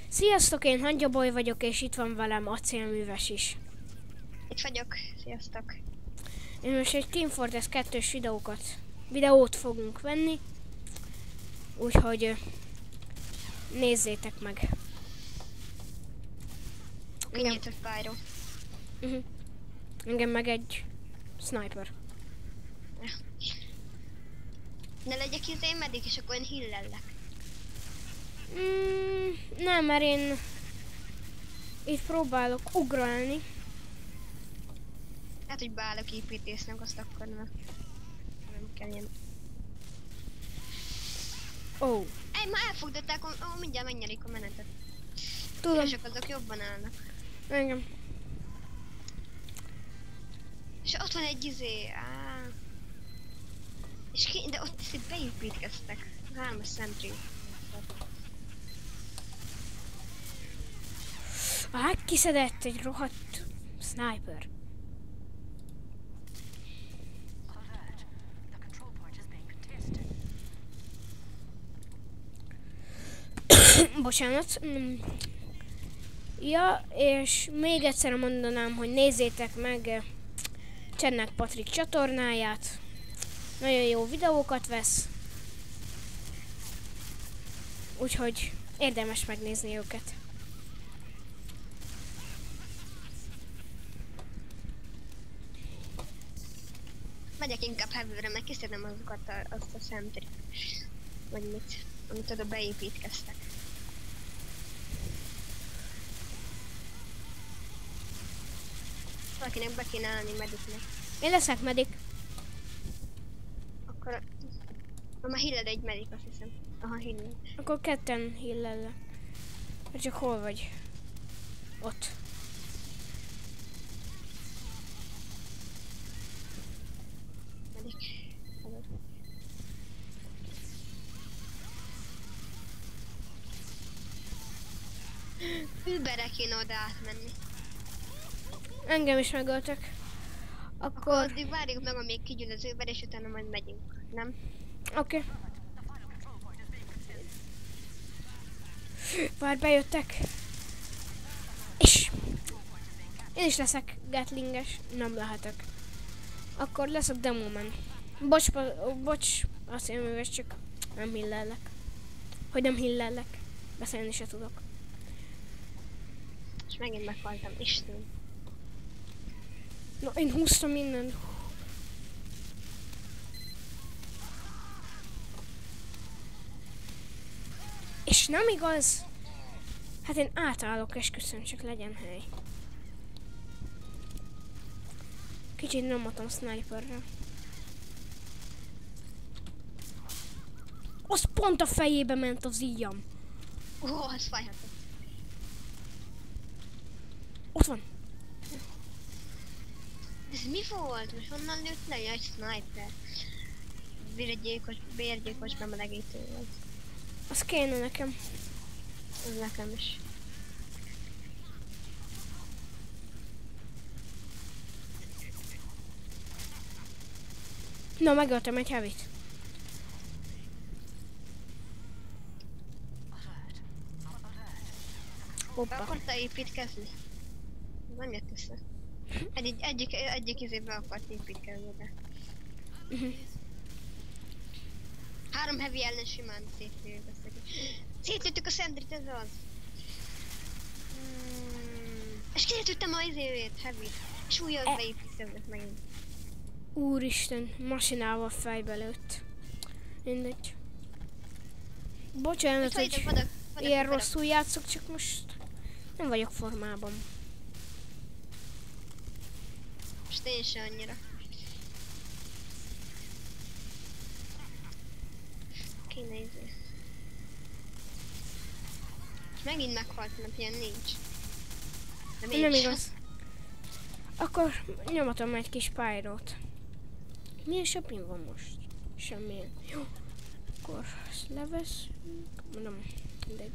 Sziasztok, én Hangyaboly vagyok, és itt van velem Acélműves is. Itt vagyok, sziasztok. Én most egy Team Fortress 2-ös videót fogunk venni, úgyhogy nézzétek meg. Könnyítő Pyro. Engem meg egy sniper. Ne legyek medik, és akkor én hillellek. Nem, mert én itt próbálok ugrálni. Hát, hogy beállok építésznek, azt akkor nem kell ilyen. Ej, ma elfogdották, mindjárt megnyerik a menetet. Tudom. És azok jobban állnak. Engem. És ott van egy de ott is beépítkeztek. 3-as sentry. Kiszedett egy rohadt sniper. Bocsánat. Ja, és még egyszer mondanám, hogy nézzétek meg Csennek Patrik csatornáját. Nagyon jó videókat vesz. Úgyhogy érdemes megnézni őket. Megyek inkább heavy-re, meg kiszedem azokat azt a sentry. Vagy mit, amit oda beépítkeztek. Valakinek be kéne állni mediknek. Én leszek medik. Akkor... már hilled egy medik, azt hiszem. Aha, hilled. Akkor ketten hillellek. Csak hol vagy? Ott. Medik. Überre kéne oda átmenni. Engem is megöltek. Akkor addig várjuk meg, amíg kigyűl az Uber, és utána majd megyünk, nem? Oké. Várj, bejöttek. És én is leszek gatlinges. Nem lehetek. Akkor leszek demoman. Bocs, Acélműves, csak nem hillellek. Hogy nem hillellek. Beszélni se tudok. És megint meghaltam, Isten. Na, én húztam mindent. És nem igaz? Hát én átállok, esküszöm, csak legyen hely. Kicsit nyomatom sniperre. Az pont a fejébe ment az íjam. Az fájhatott. Ott van. Ez mi volt? Most honnan lőtt le egy sniper? Bérgyilkos bemelegítő volt. Az kéne nekem. Ez nekem is. Na, megöltem egy heavy-t. Be akarta építkezni? Nem jött össze. Egyik izébe akart építkezni, de... 3 heavy ellen simán szétlőjük azt, hogy... Szétlőttük a sentryt, ez az! És kilőttem a izévét, heavy. És újra beépítkeznek megint. Úristen, masinával fejbe lőtt. Mindegy. Bocsánat, hogy ilyen rosszul játszok, csak most nem vagyok formában. Most én se annyira. Kéne izé. Megint meghalt, mert ilyen nincs. De nem igaz. Akkor nyomatom egy kis Pyrót. Milyen shopping van most? Semmilyen. Jó. Akkor ezt leveszünk. Nem, mindegy.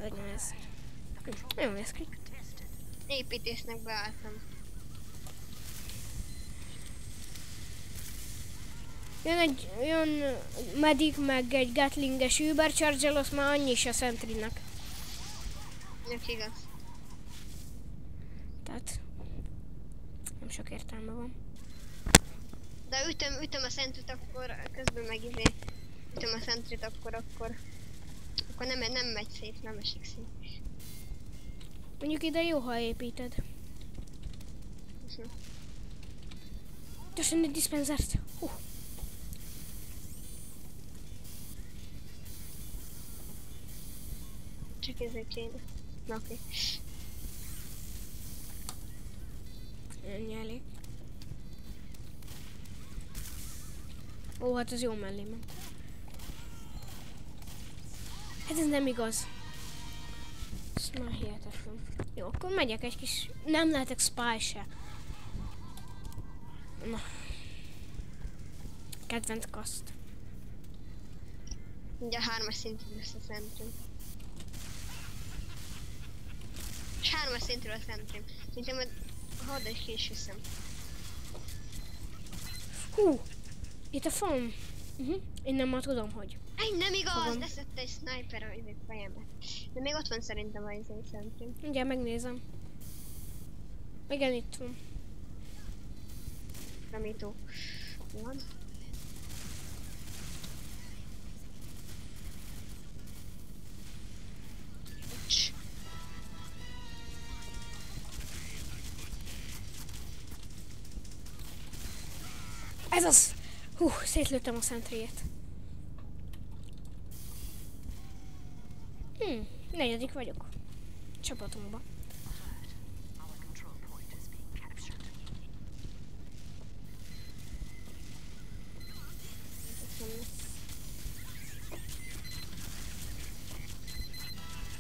Legyen ez. Jó néz ki. Építésznek beálltam. Jön medic, meg egy gatlinges übercharge-el, az már annyi is a sentrynek. Nek igaz. Tehát nem sok értelme van. De ütöm a szentrit, akkor közben meg ütöm a szentrit, akkor nem megy szét, nem esik szét. Mondjuk ide jó, ha építed. Gyorsan egy dispenzert. Csak ezzel kéne. Na oké. Ennyi elég. Ó, hát az jó mellé ment. Hát ez nem igaz. Ez már hihetetlen. Jó, akkor megyek egy kis... Nem lehetek spy se. Na. Kedvenc kaszt. Ugye 3-as szintű lesz a centrum. És 3-as szintről a centrum. Szerintem majd oda is ki is viszem. Hú! Itt a fam. Innen már tudom, hogy. Nem igaz! Fogom. Leszette egy sniper a fejemet. De még ott van szerintem a centrum. Ugye, megnézem. Igen, itt van. Ramító. Van. Ez az! Hú, szétlőttem a szentréjét. Negyedik vagyok. Csapatunkba.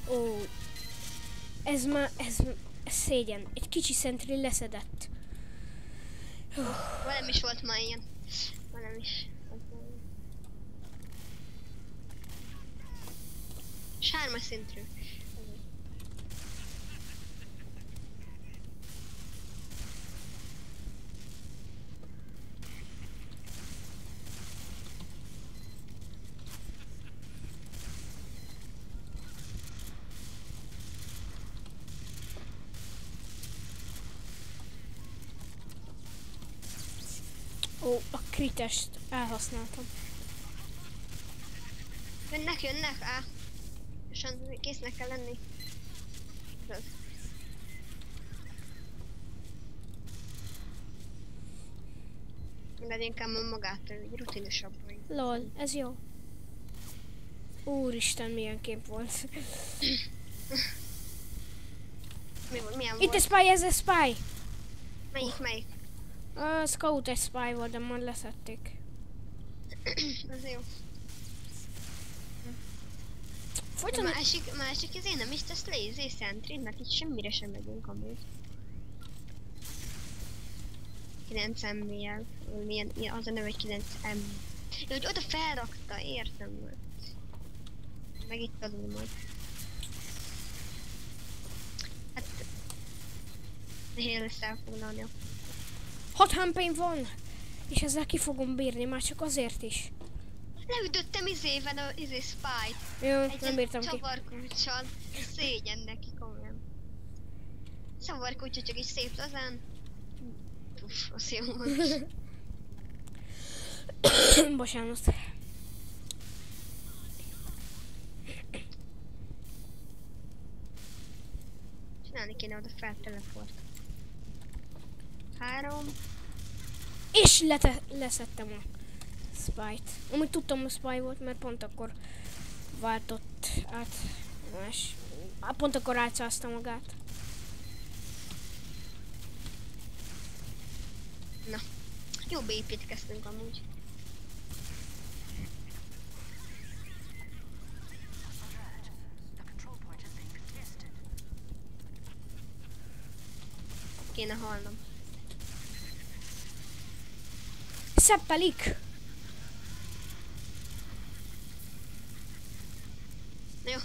Ó, ez szégyen. Egy kicsi szentri leszedett. Velem is volt ma ilyen. Velem is. Sárma szintű. Ó, a kritest elhasználtam. Jönnek, és késznek kell lenni. De inkább magától, egy rutinosabb vagy. Lol, ez jó. Úristen, milyen kép volt. Milyen Itt volt? a spy, ez a spy! Melyik? A scout egy spy volt, de már leszették. Az jó. Folyton... Másik ezért nem is tesz lazy sentry, mert itt semmire sem megyünk amúgy. 9M-jel, milyen, az a neve, hogy 9M. Jó, hogy oda felrakta, értem már. Meg itt alul majd. Hát... nehéz lesz elfoglalni. 6 hampain van! És ezzel ki fogom bírni, már csak azért is. Leütöttem izével a spy-t. Jó, nem bírtam ki. Csavarkulccsal. Szégyen neki komolyan. Csavarkulcsa csak is szép lazán. Uff, az jó volt. Bocsánat. Csinálni kéne oda fel teleport. 3. És leszettem a spy-t. Amúgy tudtam, hogy spy volt, mert pont akkor váltott át. Pont akkor átszázta magát. Na, jobb építkeztünk amúgy. Kéne halnom. Szeppelik! Jó.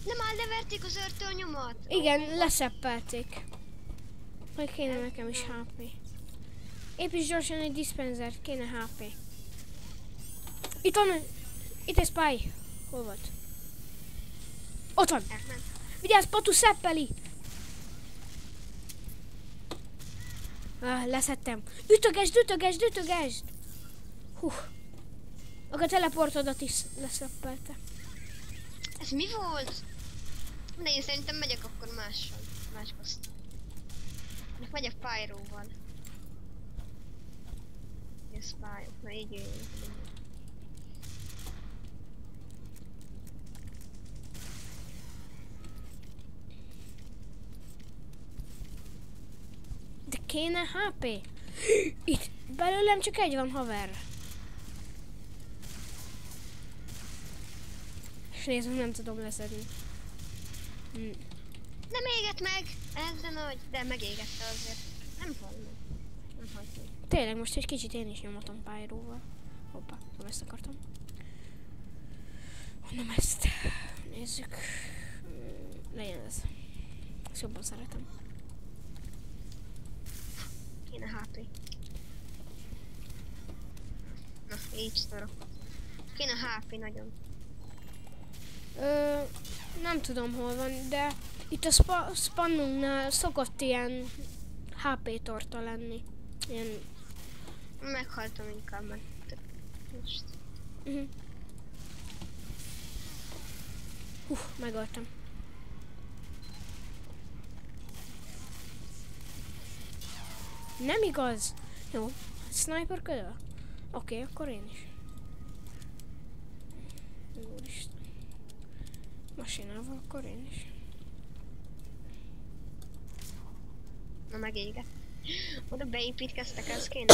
Nem áll, leverték az őrtőnyomat? Igen, leszeppelték. Hogy kéne nekem is HP. Építs gyorsan egy diszpenzert, kéne HP. Itt van, itt egy spy. Hol volt? Ott van. Elment. Vigyázz, Patu szeppeli. Leszettem. Ütögesd. Hú. A teleportodat is leszeppelte. Ez mi volt? De én szerintem megyek akkor más kaszt. Megyek Pyro-val. Ez Pyro, na így jöjjön. De kéne HP. Itt belőlem csak egy van, haver. És nézd, nem tudom leszedni. Nem égett meg! Ez de nagy, de megégette azért. Nem hallom. Nem hagyjuk. Tényleg most egy kicsit én is nyomatom Pyro-val. Hoppá, nem ezt akartam. Nem ezt. Nézzük. Legyen ez. Ezt jobban szeretem. Kéne HP. Na, így szarok. Kéne HP nagyon. Nem tudom hol van, de itt a spannunknál szokott ilyen HP torta lenni. Ilyen... Meghaltam inkább meg. Most. Megöltem. Nem igaz. Jó, sniper ködöl? Oké, akkor én is. Úristen. Masinával, akkor én is. Na megégett. Oda beépítkeztek, ez kéne.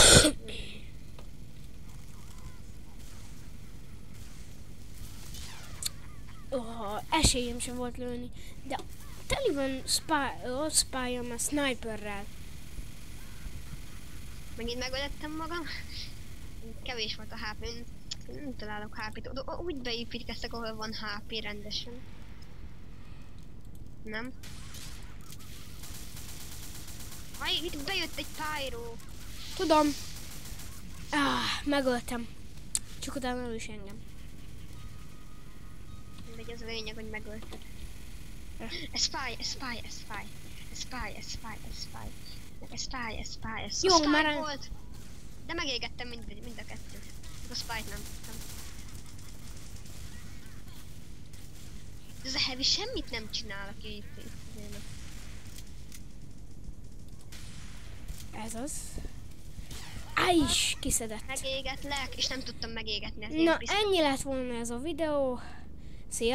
Esélyem sem volt lőni, de teli van spy-om a sniperrel. Megint megölettem magam. Kevés volt a HP, nem találok HP-t. Úgy beépítkeztek, ahol van HP rendesen. Nem? Aj, itt bejött egy Pyro. Tudom. Megöltem. Csak utána ő is engem. Mindegy, az a lényeg, hogy megölted. Ez spy. Jó, Spy már volt. De megégettem mind a kettőt. A spy nem. Ez a heavy semmit nem csinál, aki itt. Ez az. Ájs, kiszedett. Megégetlek, és nem tudtam megégetni. Na, ennyi lett volna ez a videó. Szia!